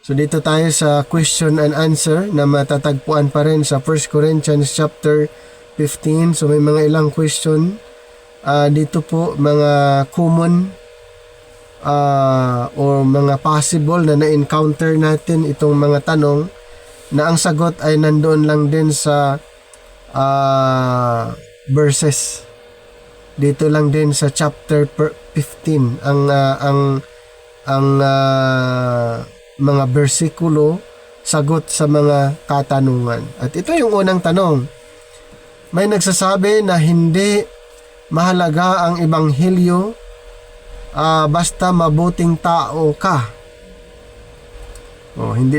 So dito tayo sa question and answer na matatagpuan pa rin sa 1 Corinthians chapter 15. So may mga ilang question dito po, mga common or mga possible na na-encounter natin itong mga tanong na ang sagot ay nandoon lang din sa verses. Dito lang din sa chapter 15 ang mga bersikulo sagot sa mga katanungan. At ito yung unang tanong. May nagsasabi na hindi mahalaga ang ebanghelyo basta mabuting tao ka. Hindi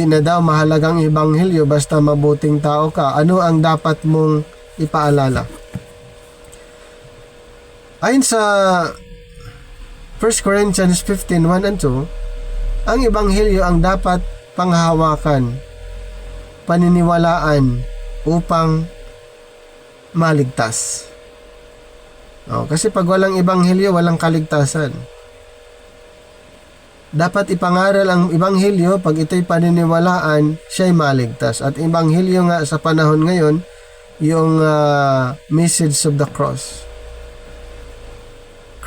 na daw mahalagang ebanghelyo basta mabuting tao ka. Ano ang dapat mong ipaalala? Ayon sa 1 Corinthians 15:1 and 2, ang ebanghelyo ang dapat panghahawakan, paniniwalaan upang maligtas. Kasi pag walang ebanghelyo, walang kaligtasan. Dapat ipangaral ang ebanghelyo, pag ito'y paniniwalaan, siya'y maligtas. At ebanghelyo nga sa panahon ngayon, yung message of the cross.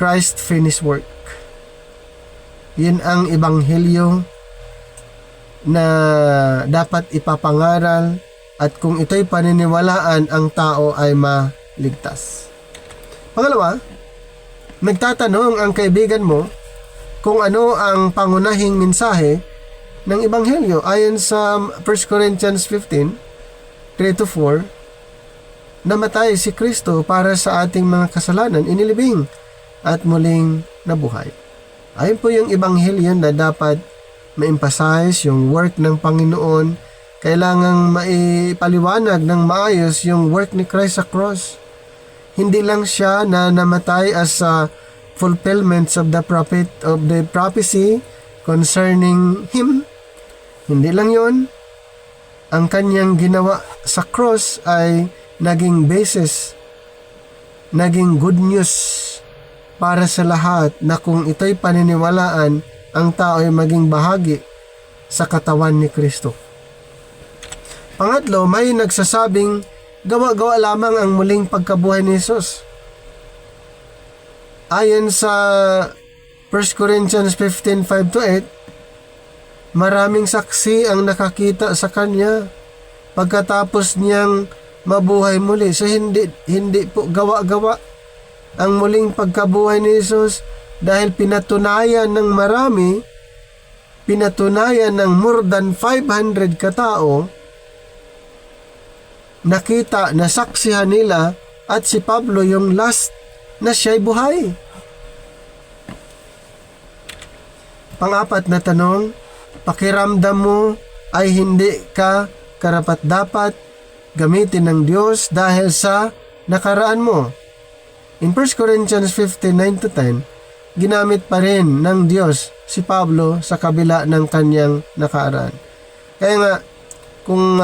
Christ finished work. Yun ang ebanghelyo na dapat ipapangaral, at kung ito'y paniniwalaan, ang tao ay maligtas. Pangalawa, nagtatanong ang kaibigan mo kung ano ang pangunahing mensahe ng ebanghelyo. Ayon sa 1 Corinthians 15:3-4, namatay si Kristo para sa ating mga kasalanan, inilibing at muling nabuhay. Ayun po yung ebanghelyo na dapat ma-emphasize, yung work ng Panginoon. Kailangang maipaliwanag ng maayos yung work ni Christ sa cross. Hindi lang siya na namatay as a fulfillments of the prophecy concerning Him. Hindi lang yon. Ang kanyang ginawa sa cross ay naging basis, naging good news para sa lahat, na kung ito'y paniniwalaan, ang tao ay maging bahagi sa katawan ni Kristo. Pangatlo, may nagsasabing gawa-gawa lamang ang muling pagkabuhay ni Jesus. Ayon sa 1 Corinthians 15:5-8, maraming saksi ang nakakita sa kanya pagkatapos niyang mabuhay muli. So hindi po gawa-gawa ang muling pagkabuhay ni Jesus, dahil pinatunayan ng marami, pinatunayan ng more than 500 katao, nakita, nasaksihan nila, at si Pablo yung last na siya'y buhay. Pang-apat na tanong, pakiramdam mo ay hindi ka karapat-dapat gamitin ng Diyos dahil sa nakaraan mo. In 1 Corinthians 15:9-10, ginamit pa rin ng Diyos si Pablo sa kabila ng kanyang nakaraan. Kaya nga, kung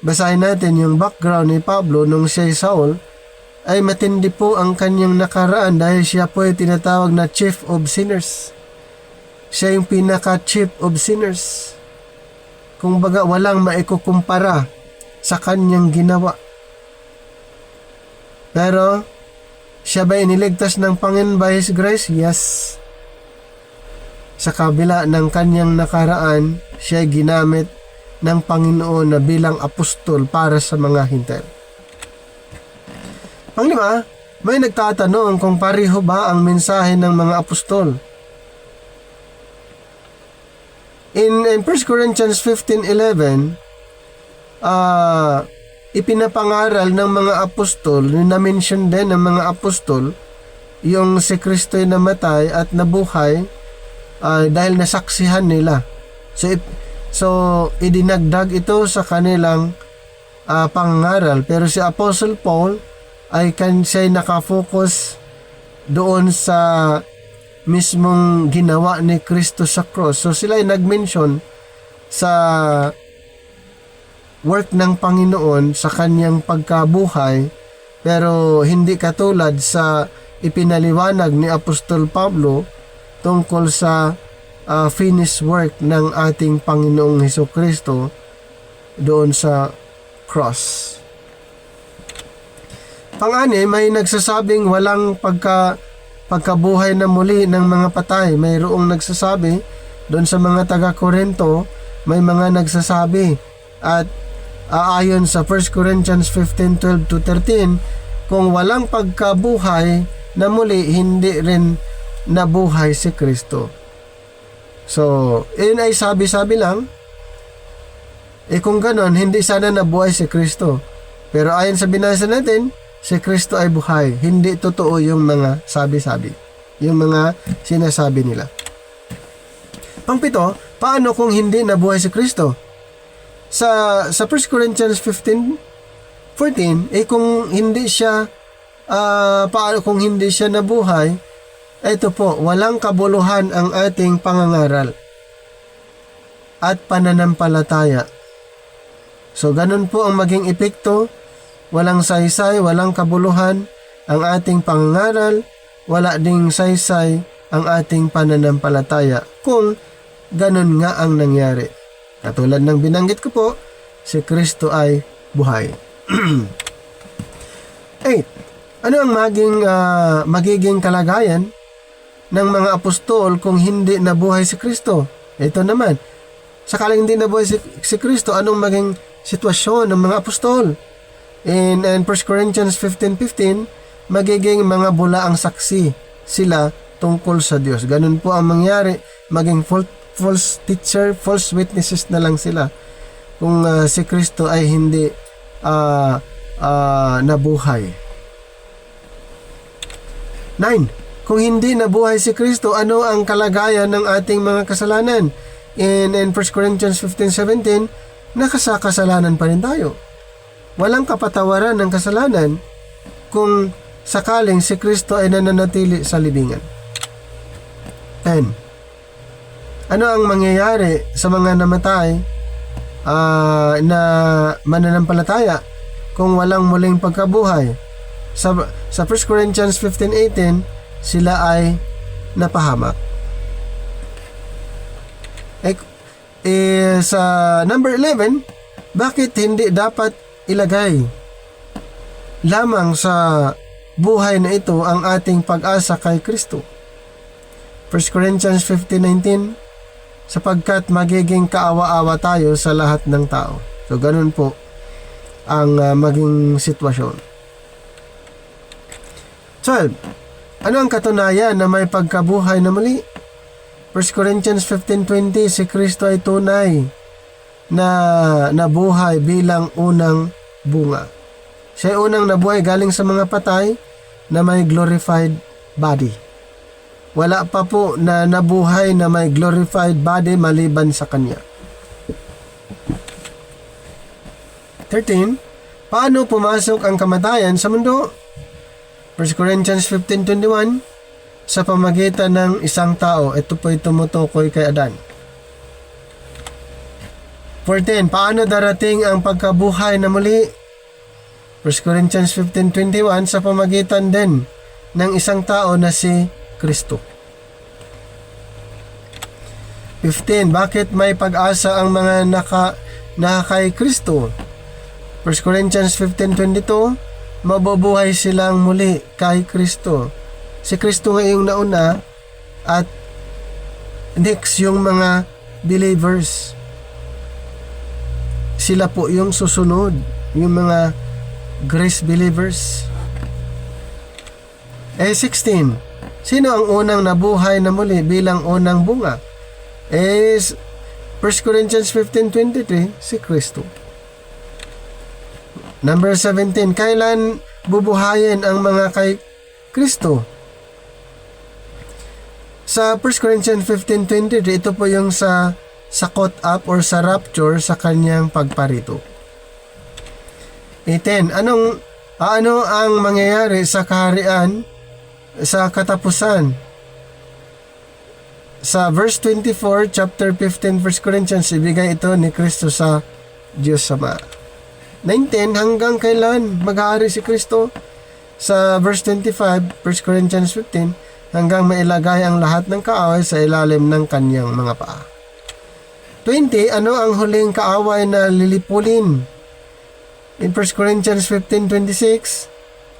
basahin natin yung background ni Pablo nung siya'y Saul, ay matindi po ang kanyang nakaraan, dahil siya po ay tinatawag na chief of sinners. Siya yung pinaka-chief of sinners. Kung baga, walang maikukumpara sa kanyang ginawa. Pero, siya ba iniligtas ng Panginoon by His grace? Yes. Sa kabila ng kanyang nakaraan, siya ay ginamit ng Panginoon na bilang apostol para sa mga hintil. Panglima, may nagtatanong kung pareho ba ang mensahe ng mga apostol. In 1 Corinthians 15:11, ipinapangaral ng mga apostol, na-mention din ng mga apostol, yung si Kristo'y namatay at nabuhay dahil nasaksihan nila. So idinagdag ito sa kanilang pangaral. Pero si Apostle Paul ay siya'y nakafocus doon sa mismong ginawa ni Kristo sa cross. So sila ay nag-mention sa work ng Panginoon sa kanyang pagkabuhay, pero hindi katulad sa ipinaliwanag ni Apostol Pablo tungkol sa finished work ng ating Panginoong Hesukristo doon sa cross. Pang-ani, may nagsasabing walang pagkabuhay na muli ng mga patay. Mayroong nagsasabi doon sa mga taga-Korinto, may mga nagsasabi. At ayon sa 1 Corinthians 15:12-13, kung walang pagkabuhay na muli, hindi rin nabuhay si Kristo. So, yun ay sabi-sabi lang. Kung ganon, hindi sana nabuhay si Kristo. Pero ayon sa binasa natin, si Kristo ay buhay. Hindi totoo yung mga sabi-sabi. Yung mga sinasabi nila. Pang-pito, paano kung hindi nabuhay si Kristo? Sa 1 Corinthians 15:14, kung hindi siya paano kung hindi siya nabuhay, ito po, walang kabuluhan ang ating pangangaral at pananampalataya. So, ganun po ang maging epekto. Walang saysay, walang kabuluhan ang ating pangangaral, wala ding saysay ang ating pananampalataya kung ganun nga ang nangyari. Katulad ng binanggit ko po, si Kristo ay buhay. 8. Ano ang magiging kalagayan ng mga apostol kung hindi nabuhay si Kristo? Ito naman, sakaling hindi nabuhay si Kristo, anong maging sitwasyon ng mga apostol? In 1 Corinthians 15:15, magiging mga bulaang saksi sila tungkol sa Diyos. Ganun po ang mangyari, maging false teacher, false witnesses na lang sila kung si Kristo ay hindi nabuhay. 9. Kung hindi nabuhay si Kristo, ano ang kalagayan ng ating mga kasalanan? In 1 Corinthians 15:17, nakasakasalanan pa rin tayo. Walang kapatawaran ng kasalanan kung sakaling si Kristo ay nananatili sa libingan. 10. Ano ang mangyayari sa mga namatay na mananampalataya kung walang muling pagkabuhay? Sa 1 Corinthians 15:18, sila ay napahamak. Sa number 11, bakit hindi dapat ilagay lamang sa buhay na ito ang ating pag-asa kay Kristo? 1 Corinthians 15:19, sapagkat magiging kaawa-awa tayo sa lahat ng tao. So, ganun po ang maging sitwasyon. 12. Ano ang katunayan na may pagkabuhay na muli? 1 Corinthians 15:20, si Kristo ay tunay na nabuhay bilang unang bunga. Siya ay unang nabuhay galing sa mga patay na may glorified body. Wala pa po na nabuhay na may glorified body maliban sa Kanya. 13. Paano pumasok ang kamatayan sa mundo? 1 Corinthians 15:21, sa pamagitan ng isang tao. Ito po'y tumutukoy kay Adan. 14. Paano darating ang pagkabuhay na muli? 1 Corinthians 15:21, sa pamagitan din ng isang tao na si Kristo. 15. Bakit may pag-asa ang mga kay Kristo? 1 Corinthians 15:22, mabubuhay silang muli kay Kristo. Si Kristo ngayong nauna at next yung mga believers. Sila po yung susunod, yung mga grace believers. 16. Sino ang unang nabuhay na muli bilang unang bunga? 1 Corinthians 15:23, si Kristo. Number 17. Kailan bubuhayin ang mga kay Kristo? Sa 1 Corinthians 15:23, ito po yung sa caught up or sa rapture sa kanyang pagparito. 18. Ano ang mangyayari sa kaharian sa katapusan? Sa verse 24, chapter 15, 1 Corinthians, ibigay ito ni Kristo sa Diyos Ama. 19. Hanggang kailan mag-aari si Kristo? Sa verse 25, 1 Corinthians 15, hanggang mailagay ang lahat ng kaaway sa ilalim ng kanyang mga paa. 20. Ano ang huling kaaway na lilipulin? In 1 Corinthians 15:26,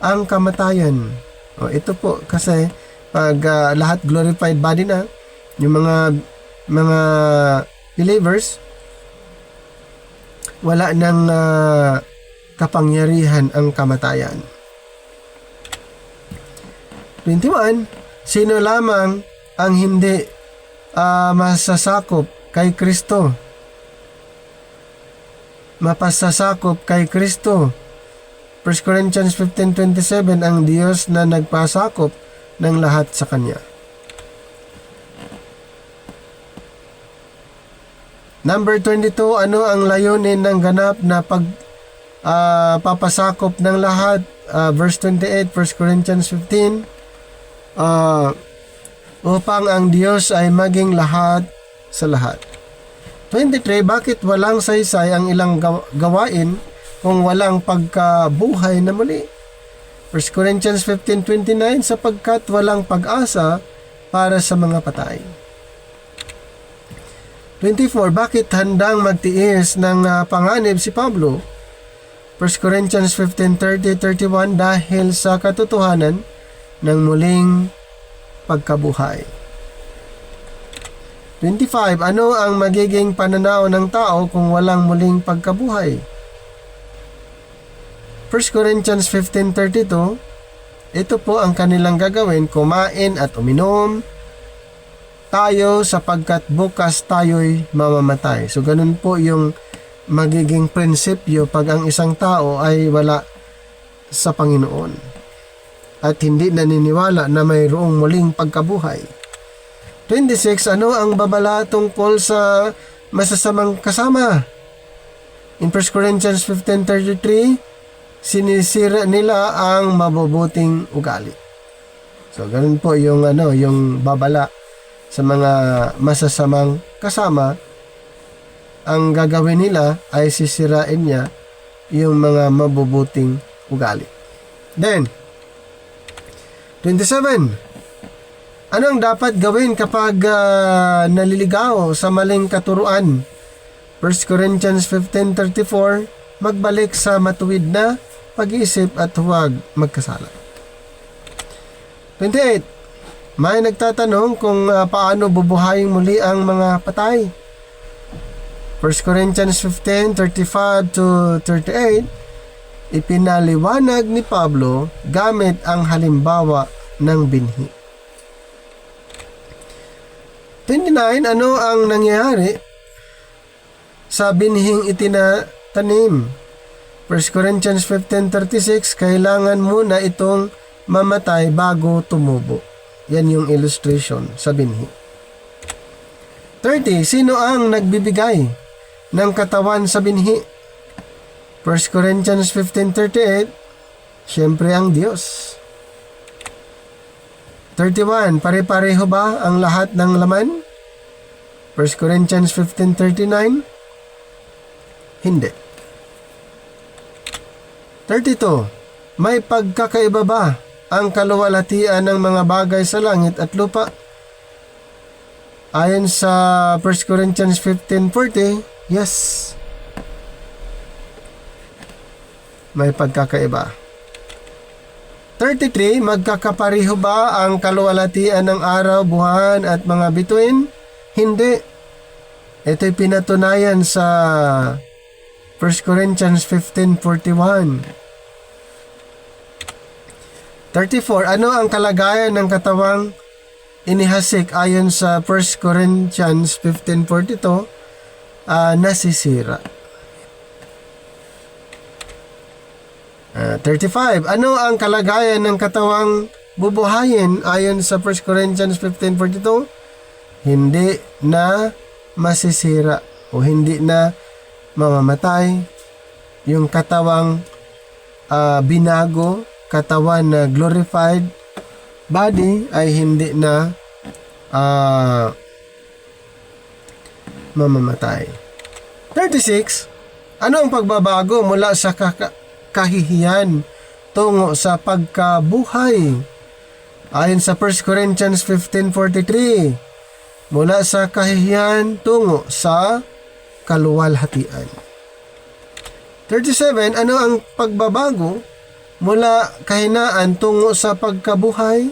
ang kamatayan. Ito po kasi pag lahat glorified body na, yung mga believers, wala nang kapangyarihan ang kamatayan. 21. Sino lamang ang hindi masasakop kay Kristo? Mapasasakop kay Kristo. 1 Corinthians 15:27, ang Diyos na nagpasakop ng lahat sa Kanya. Number 22, ano ang layunin ng ganap na papasakop ng lahat? Verse 28, 1 Corinthians 15, upang ang Diyos ay maging lahat sa lahat. 23, bakit walang saysay ang ilang gawain kung walang pagkabuhay na muli? 1 Corinthians 15:29, sapagkat walang pag-asa para sa mga patay. 24, bakit handang magtiis ng panganib si Pablo? 1 Corinthians 15:30-31, dahil sa katotohanan ng muling pagkabuhay. 25, ano ang magiging pananaw ng tao kung walang muling pagkabuhay? 1 Corinthians 15:32, ito po ang kanilang gagawin, kumain at uminom tayo sapagkat bukas tayo'y mamamatay. So ganun po yung magiging prinsipyo pag ang isang tao ay wala sa Panginoon at hindi naniniwala na mayroong muling pagkabuhay. 26, ano ang babala tungkol sa masasamang kasama? In 1 Corinthians 15:33, sinisira nila ang mabubuting ugali. So ganun po yung yung babala sa mga masasamang kasama. Ang gagawin nila ay sisirain niya yung mga mabubuting ugali. Then 27, ano ang dapat gawin kapag naliligaw sa maling katuruan? 1 Corinthians 15:34, magbalik sa matuwid na pag-iisip at huwag magkasala. 28, may nagtatanong kung paano bubuhayin muli ang mga patay. 1 Corinthians 15:35-38, ipinaliwanag ni Pablo gamit ang halimbawa ng binhi. 29, ano ang nangyayari sa binhing itinatanim? 1 Corinthians 15:36, kailangan muna itong mamatay bago tumubo. Yan yung illustration sa binhi. 30, sino ang nagbibigay ng katawan sa binhi? 1 Corinthians 15:38, siyempre ang Diyos. 31, pare-pareho ba ang lahat ng laman? 1 Corinthians 15:39, hindi. 32, may pagkakaiba ba ang kaluwalhatian ng mga bagay sa langit at lupa? Ayon sa 1 Corinthians 15:40, yes. May pagkakaiba. 33, magkakapareho ba ang kaluwalhatian ng araw, buwan at mga bituin? Hindi. Ito'y pinatunayan sa 1 Corinthians 15:41. 34, ano ang kalagayan ng katawang inihasik ayon sa 1 Corinthians 15:42? Nasisira. 35, ano ang kalagayan ng katawang bubuhayin ayon sa 1 Corinthians 15:42? Hindi na masisira o hindi na mamamatay. Yung katawang binago, katawan na glorified body ay hindi na mamamatay. 36, ano ang pagbabago mula sa kahihiyan tungo sa pagkabuhay? Ayon sa 1 Corinthians 15:43, mula sa kahihiyan tungo sa kaluwalhatian. 37, ano ang pagbabago mula kahinaan tungo sa pagkabuhay?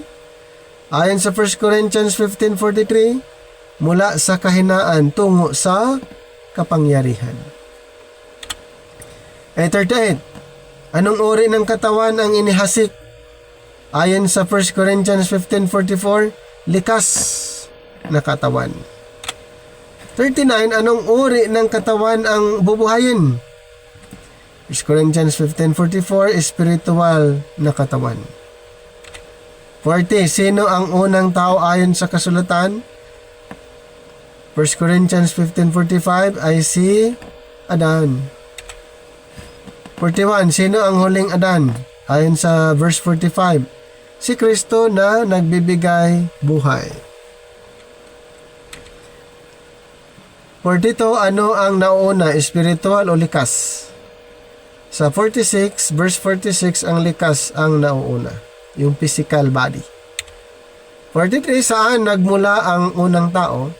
Ayon sa 1 Corinthians 15:43, mula sa kahinaan tungo sa kapangyarihan. 38, anong uri ng katawan ang inihasik? Ayon sa 1 Corinthians 15:44, likas na katawan. 39, anong uri ng katawan ang bubuhayin? 1 Corinthians 15:44, spiritual na katawan. 40, sino ang unang tao ayon sa kasulatan? 1 Corinthians 15:45 ay si Adan. 41, sino ang huling Adan? Ayon sa verse 45, si Kristo na nagbibigay buhay. 42, ano ang nauna, spiritual o likas? Sa 46, verse 46, ang likas ang nauuna, yung physical body. 43, saan nagmula ang unang tao?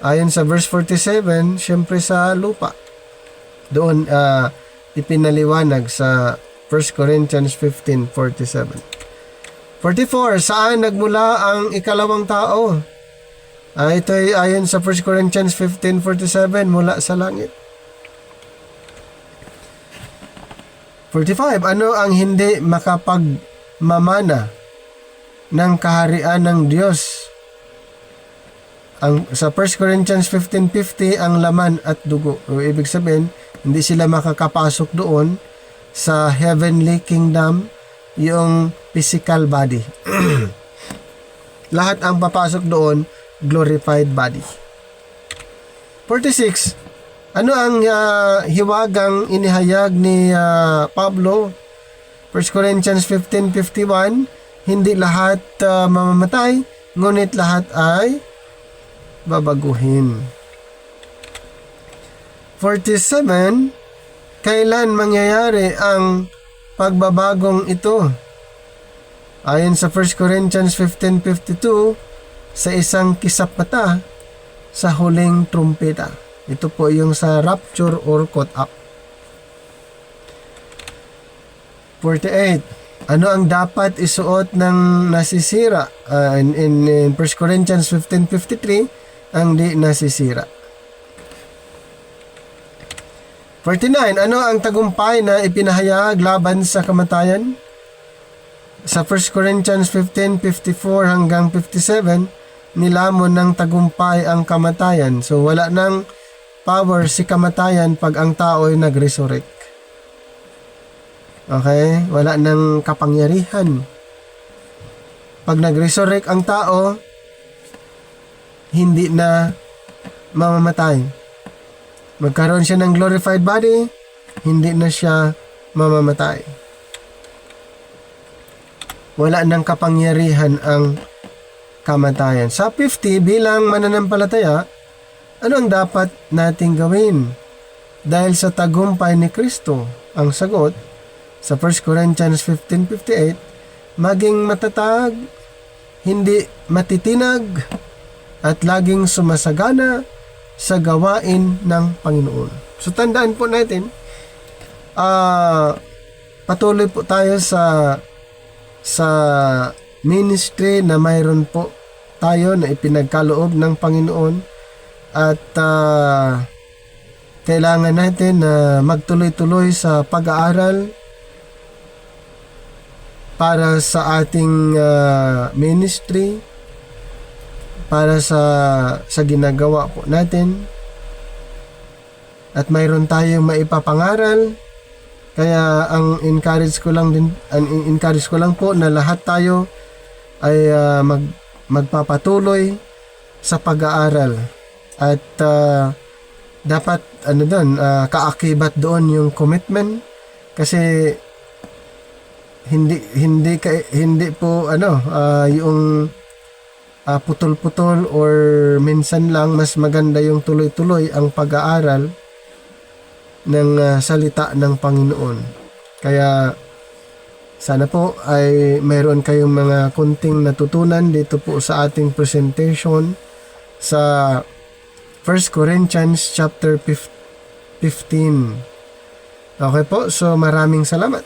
Ayon sa verse 47, syempre sa lupa. Doon ipinaliwanag sa 1 Corinthians 15:47. 44, saan nagmula ang ikalawang tao? Ito ay ayon sa 1 Corinthians 15:47, mula sa langit. 45, ano ang hindi makapagmamana ng kaharian ng Diyos? Sa 1 Corinthians 15:50, ang laman at dugo. O ibig sabihin, hindi sila makakapasok doon sa heavenly kingdom, yung physical body. Lahat ang papasok doon, glorified body. 46, ano ang hiwagang inihayag ni Pablo? 1 Corinthians 15:51, hindi lahat mamamatay, ngunit lahat ay babaguhin. 47, kailan mangyayari ang pagbabagong ito? Ayon sa 1 Corinthians 15:52, sa isang kisap mata sa huling trumpeta. Ito po yung sa rapture or caught up. 48, ano ang dapat isuot ng nasisira? In 1 Corinthians 15:53, ang di nasisira. 49, ano ang tagumpay na ipinahayag laban sa kamatayan? Sa 1 Corinthians 15:54 hanggang 57, nilamon ng tagumpay ang kamatayan. So wala nang power si kamatayan pag ang tao ay nag-resurrect. Okay? Wala nang kapangyarihan. Pag nag-resurrect ang tao, hindi na mamamatay. Magkaroon siya ng glorified body, hindi na siya mamamatay. Wala nang kapangyarihan ang kamatayan. Sa 50, bilang mananampalataya, ano ang dapat nating gawin? Dahil sa tagumpay ni Kristo, ang sagot sa 1 Corinthians 15:58, maging matatag, hindi matitinag, at laging sumasagana sa gawain ng Panginoon. So tandaan po natin, patuloy po tayo sa ministry na mayroon po tayo na ipinagkaloob ng Panginoon, at kailangan natin na magtuloy-tuloy sa pag-aaral para sa ating ministry, para sa ginagawa po natin, at mayroon tayong maipapangaral. Kaya ang encourage ko lang po na lahat tayo ay magpapatuloy sa pag-aaral, at dapat kaakibat doon yung commitment, kasi hindi po yung putol-putol or minsan lang. Mas maganda yung tuloy-tuloy ang pag-aaral ng salita ng Panginoon. Kaya Sana po ay mayroon kayong mga kunting natutunan dito po sa ating presentation sa 1 Corinthians chapter 15. Okay po, so maraming salamat.